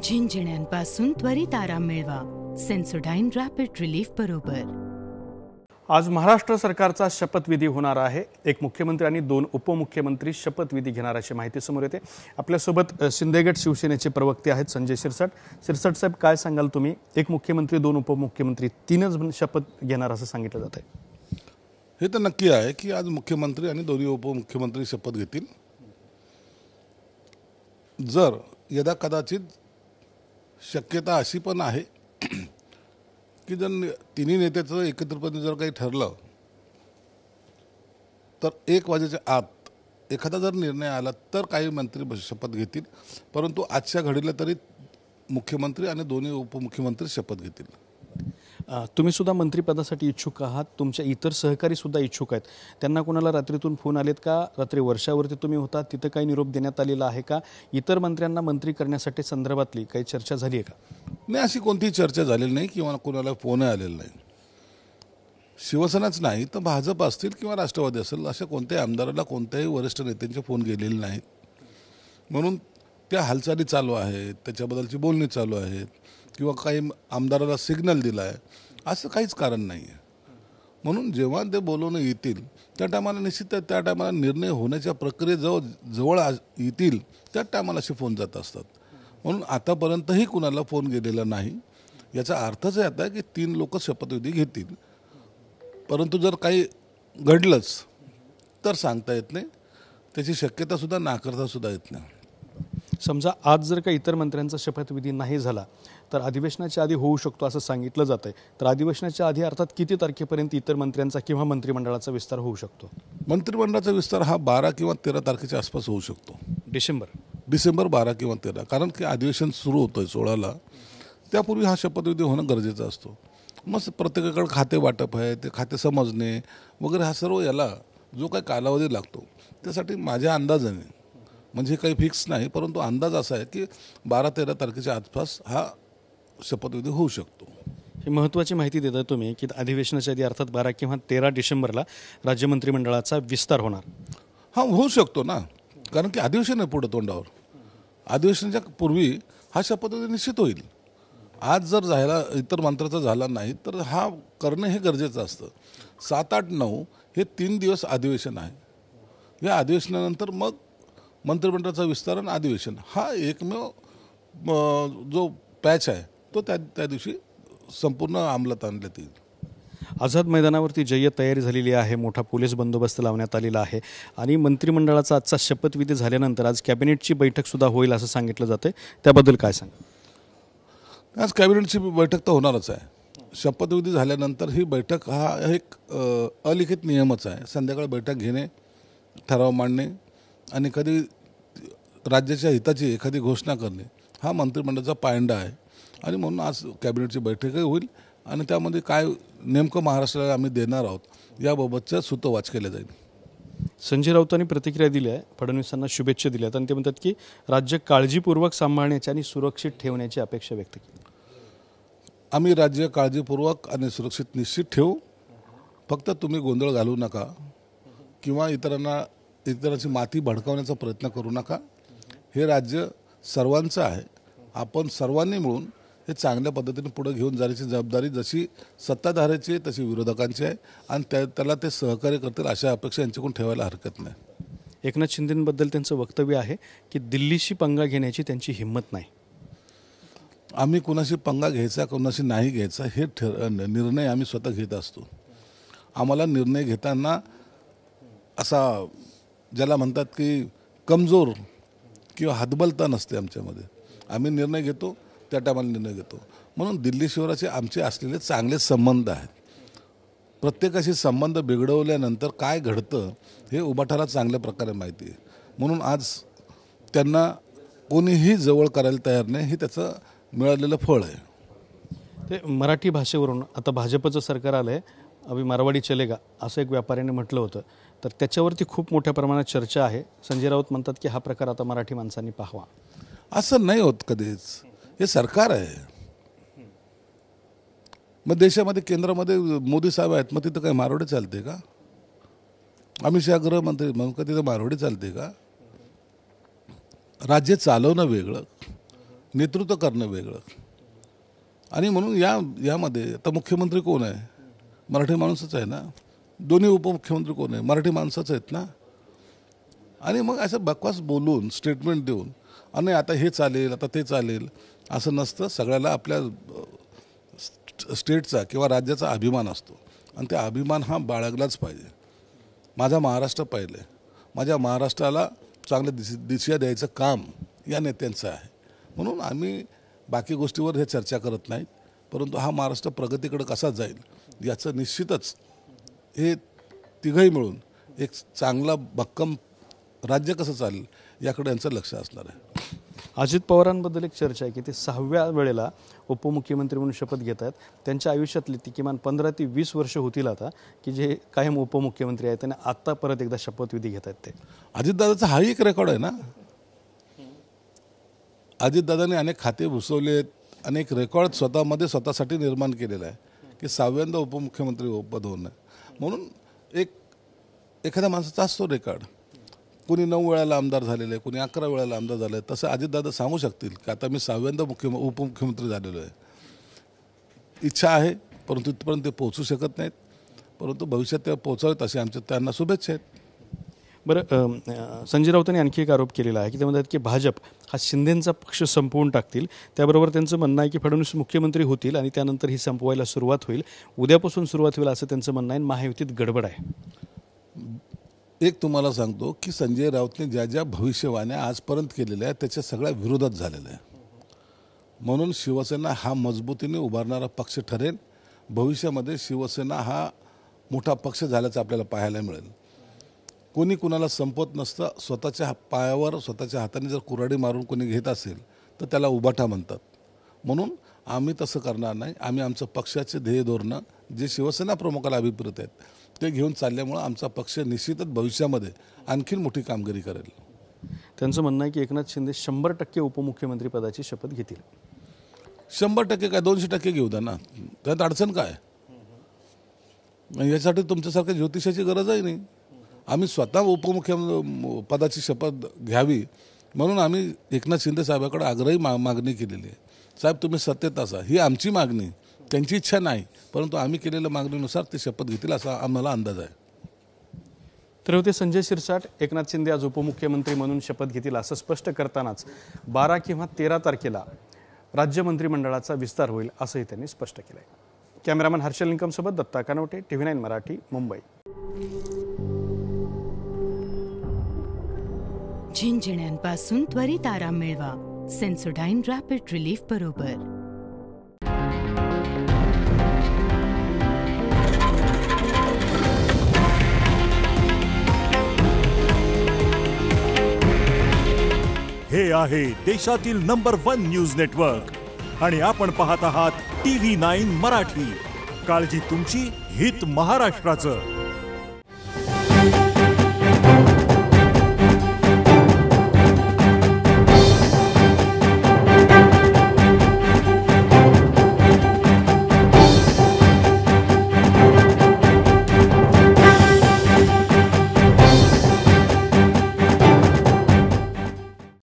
झिंझिण्यांपासून त्वरित आराम मिळवा सेन्सोडाइन रॅपिड रिलीफ बरोबर। आज महाराष्ट्र सरकारचा शपथविधी होणार आहे। एक मुख्यमंत्री आणि 2 उपमुख्यमंत्री शपथविधी घेणाराची माहिती समोर येते। आपल्यासोबत शिंदेगड शिवसेनेचे प्रवक्ते आहेत संजय शिरसाट। शिरसाट साहेब, काय सांगाल तुम्ही? एक मुख्यमंत्री 2 उपमुख्यमंत्री 3च शपथ घेणार असं सांगितलं जात आहे। हे तर नक्की आहे की आज मुख्यमंत्री आणि 2 उपमुख्यमंत्री शपथ घेतील। जर यदा कदाचित शक्यता अशी पण आहे की जर तिन्ही नेत्याचं एकत्रितपणे जर काही ठरलं तर 1 वाजेच्या आत एखादा जर निर्णय आला तर काही मंत्री शपथ घेतील, परंतु आजच्या घडीला तरी मुख्यमंत्री आणि 2 उपमुख्यमंत्री शपथ घेतील। तुम्ही सुद्धा मंत्रिपदासाठी इच्छुक आहात, तुमच्या इतर सहकारी सुद्धा इच्छुक आहेत। त्यांना कोणाला रात्रीतून फोन आलेत का? रात्री वर्षावरती तुम्ही होता तिथं काही निरोप देण्यात आलेला आहे का? इतर मंत्र्यांना मंत्री करण्यासाठी संदर्भातली काही चर्चा झाली आहे का? नाही, अशी कोणतीही चर्चा झालेली नाही किंवा कोणाला फोन आलेला नाही। शिवसेनाच नाही तर भाजप असतील किंवा राष्ट्रवादी असेल अशा कोणत्याही आमदाराला कोणत्याही वरिष्ठ नेत्यांचे फोन गेलेले नाहीत, म्हणून त्या हालचाली चालू आहेत, त्याच्याबद्दलची बोलणी चालू आहेत किंवा काही आमदाराला सिग्नल दिला आहे असं काहीच कारण नाही आहे। म्हणून जेव्हा ते बोलवणं येतील त्या टायमाला निश्चित त्या टायमाला निर्णय होण्याच्या प्रक्रियेजवळ येतील त्या टायमाला असे फोन जात असतात, म्हणून आतापर्यंतही कुणाला फोन गेलेला नाही। याचा अर्थच आता आहे की 3 लोक शपथविधी घेतील, परंतु जर काही घडलंच तर सांगता येत नाही, त्याची शक्यतासुद्धा नाकारतासुद्धा येत नाही। समजा आज जर काही इतर मंत्र्यांचा शपथविधी नाही झाला तर अधिवेशनाच्या आधी होऊ शकतो असं सांगितलं जात आहे, तर अधिवेशनाच्या आधी अर्थात किती तारखेपर्यंत इतर मंत्र्यांचा किंवा मंत्रिमंडळाचा विस्तार होऊ शकतो? मंत्रिमंडळाचा विस्तार हा 12 किंवा 13 तारखेच्या आसपास होऊ शकतो। डिसेंबर 12 किंवा 13, कारण की अधिवेशन सुरू होतंय 16ला, त्यापूर्वी हा शपथविधी होणं गरजेचं असतो। मग प्रत्येकाकडे खाते वाटप आहे, ते खाते समजणे वगैरे हा सर्व याला जो काही कालावधी लागतो त्यासाठी माझ्या अंदाजाने, म्हणजे काही फिक्स नाही परंतु अंदाज असा आहे की 12-13 तारखेच्या आसपास हा शपथविधी होऊ शकतो। ही महत्त्वाची माहिती देता तुम्ही की अधिवेशनाच्या आधी अर्थात 12 किंवा 13 डिसेंबरला राज्य मंत्रिमंडळाचा विस्तार होणार। हा होऊ शकतो ना, कारण की अधिवेशन आहे पुढे तोंडावर। अधिवेशनाच्या पूर्वी हा शपथविधी निश्चित होईल। आज जर झाला इतर मंत्र्याचा झाला नाही तर हा करणं हे गरजेचं असतं। 7, 8, 9 हे 3 दिवस अधिवेशन आहे। या अधिवेशनानंतर मग मंत्रिमंडळाचा विस्तार आणि अधिवेशन हा एकमेव जो पॅच आहे तो त्या दिवशी संपूर्ण अंमलात आणण्यात येईल। आझाद मैदानावरती जय्यत तयारी झालेली आहे, मोठा पोलीस बंदोबस्त लावण्यात आलेला आहे आणि मंत्रिमंडळाचा आजचा शपथविधी झाल्यानंतर आज कॅबिनेटची बैठक सुद्धा होईल असं सांगितलं जातं, त्याबद्दल काय सांगा? आज कॅबिनेटची बैठक तर होणारच आहे। शपथविधी झाल्यानंतर ही बैठक हा एक अलिखित नियमच आहे। संध्याकाळी बैठक घेणे, ठराव मांडणे आणि कधी राज्याच्या हिताची एखादी घोषणा करणे हा मंत्रिमंडळाचा पायंडा आहे आणि म्हणून आज कॅबिनेटची बैठकही होईल आणि त्यामध्ये काय नेमकं महाराष्ट्राला आम्ही देणार आहोत याबाबतच्या सूतोवाच केल्या जाईल। संजय राऊतांनी प्रतिक्रिया दिली आहे, फडणवीसांना शुभेच्छा दिल्यात आणि ते म्हणतात की राज्य काळजीपूर्वक सांभाळण्याची आणि सुरक्षित ठेवण्याची अपेक्षा व्यक्त केली। आम्ही राज्य काळजीपूर्वक आणि सुरक्षित निश्चित ठेवू, फक्त तुम्ही गोंधळ घालू नका किंवा इतरांची माती भडकावण्याचा प्रयत्न करू नका। हे राज्य सर्वांचं आहे, आपण सर्वांनी मिळून हे चांगल्या पद्धतीने पुढे घेऊन जाण्याची जबाबदारी जशी सत्ताधाऱ्याची आहे तशी विरोधकांची आहे आणि त्याला ते सहकार्य करतील अशा अपेक्षा यांच्याकडून ठेवायला हरकत नाही। एकनाथ शिंदेंबद्दल त्यांचं वक्तव्य आहे की दिल्लीशी पंगा घेण्याची त्यांची हिंमत नाही। आम्ही कुणाशी पंगा घ्यायचा कुणाशी नाही घ्यायचा हे निर्णय आम्ही स्वतः घेत असतो। आम्हाला निर्णय घेताना असा ज्याला म्हणतात की कमजोर किंवा हतबलता नसते आमच्यामध्ये। आम्ही निर्णय घेतो त्या टायमाला निर्णय घेतो, म्हणून दिल्ली शहराचे आमचे असलेले चांगले संबंध आहेत। प्रत्येकाशी संबंध बिघडवल्यानंतर काय घडतं हे उबाठाला चांगल्या प्रकारे माहिती आहे, म्हणून आज त्यांना कोणीही जवळ करायला तयार नाही, हे त्याचं मिळालेलं फळ आहे। ते मराठी भाषेवरून आता भाजपचं सरकार आलं आहे, अभी मारवाडी चलेगा असं एक व्यापाऱ्याने म्हटलं होतं, तर त्याच्यावरती खूप मोठ्या प्रमाणात चर्चा आहे। संजय राऊत म्हणतात की हा प्रकार आता मराठी माणसांनी पाहावा। असं नाही होत कधीच, हे सरकार आहे। मग देशामध्ये केंद्रामध्ये मोदी साहेब आहेत, मग तिथं काही मारवाडी चालते का? अमित शहा गृहमंत्री, मग तिथं मारवाडी चालते का? राज्य चालवणं वेगळं, नेतृत्व करणं वेगळं. आणि म्हणून यामध्ये आता मुख्यमंत्री कोण आहे? मराठी माणूसच आहे ना. दोन्ही उपमुख्यमंत्री कोण आहे? मराठी माणसंच आहेत ना. आणि मग असं बकवास बोलून स्टेटमेंट देऊन आणि आता हे चालेल आता ते चालेल असं नसतं. सगळ्याला आपल्या स्टेटचा किंवा राज्याचा अभिमान असतो आणि त्या अभिमान हा बाळगलाच पाहिजे. माझा महाराष्ट्र पाहिलं, माझ्या महाराष्ट्राला चांगलं दिशा द्यायचं काम या नेत्यांचं आहे. म्हणून आम्ही बाकी गोष्टीवर हे चर्चा करत नाहीत, परंतु हा महाराष्ट्र प्रगतीकडे कसा जाईल याचं निश्चितच हे तिघही मिळून एक चांगला भक्कम राज्य कसं चालेल याकडे यांचं लक्ष असणार आहे. अजित पवारांबद्दल एक चर्चा आहे की ते 6व्या वेळेला उपमुख्यमंत्री म्हणून शपथ घेत आहेत. त्यांच्या आयुष्यातली ती किमान 15 ते 20 वर्ष होतील आता की जे कायम उपमुख्यमंत्री आहेत आणि आत्ता परत एकदा शपथविधी घेत आहेत. ते अजितदादाचा हाही एक रेकॉर्ड आहे ना. अजितदादांनी अनेक खाते घुसवले आहेत, अनेक रेकॉर्ड स्वतःसाठी निर्माण केलेला आहे की 6व्यांदा उपमुख्यमंत्री पद होणं. म्हणून एखाद्या माणसाचा असतो रेकॉर्ड. कोणी 9 वेळाला आमदार झालेलं आहे, कोणी 11 वेळाला आमदार झालं आहे. तसं अजितदादा सांगू शकतील की आता मी 6व्यांदा उपमुख्यमंत्री झालेलो आहे. इच्छा आहे, परंतु इथपर्यंत ते पोहोचू शकत नाहीत. परंतु भविष्यात ते पोहोचावेत असे आमच्या त्यांना शुभेच्छा आहेत. बरं, संजय राऊतांनी आणखी एक आरोप केलेला आहे की ते म्हणतात की भाजप हा शिंदेंचा पक्ष संपवून टाकतील. त्याबरोबर त्यांचं म्हणणं आहे की फडणवीस मुख्यमंत्री होतील आणि त्यानंतर ही संपवायला सुरुवात होईल, उद्यापासून सुरुवात होईल असं त्यांचं म्हणणं आहे. महायुतीत गडबड आहे. एक तुम्हाला सांगतो की संजय राऊतने ज्या ज्या भविष्यवाण्या आजपर्यंत केलेल्या आहेत त्याच्या सगळ्या विरोधात झालेल्या आहे. म्हणून शिवसेना हा मजबूतीने उभारणारा पक्ष ठरेल. भविष्यामध्ये शिवसेना हा मोठा पक्ष झाल्याचं आपल्याला पाहायला मिळेल. कोणी कुणाला संपवत नसतं. स्वतःच्या पायावर स्वतःच्या हाताने जर कुऱ्हाडी मारून कोणी घेत असेल तर त्याला उभाटा म्हणतात. म्हणून आम्ही तसं करणार नाही. आम्ही आमचं पक्षाचे ध्येय धोरणं जे शिवसेना प्रमुखाला अभिप्रेत आहेत ते घेऊन चालल्यामुळं आमचा पक्ष निश्चितच भविष्यामध्ये आणखीन मोठी कामगिरी करेल. त्यांचं म्हणणं आहे की एकनाथ शिंदे 100% उपमुख्यमंत्री पदाची शपथ घेतील. 100% काय 200% घेऊ द्या ना, त्यात अडचण काय? यासाठी तुमच्यासारख्या ज्योतिषाची गरजही नाही. आम्ही स्वतः उपमुख्यमंत्री पदाची शपथ घ्यावी म्हणून आम्ही एकनाथ शिंदे साहेबांकडे आग्रही मागणी केलेली आहे. साहेब तुम्ही सत्तेत असा, ही आमची मागणी, त्यांची इच्छा नाही, परंतु आम्ही केलेल्या मागणीनुसार ते शपथ घेतील असा आम्हाला अंदाज आहे. तर होते संजय शिरसाट. एकनाथ शिंदे आज उपमुख्यमंत्री म्हणून शपथ घेतील असं स्पष्ट करतानाच 12 किंवा 13 तारखेला राज्य मंत्रिमंडळाचा विस्तार होईल असंही त्यांनी स्पष्ट केलं आहे. कॅमेरामन हर्षल निकमसोबत दत्ता कानवटे, TV9 मराठी, मुंबई. झिंझिण्यांपासून त्वरित आराम मिळवा सेन्सोडाइन रॅपिड रिलीफ बरोबर. हे आहे देशातील नंबर 1 न्यूज नेटवर्क आणि आपण पाहत आहात TV9 मराठी. काळजी तुमची, हित महाराष्ट्राचं.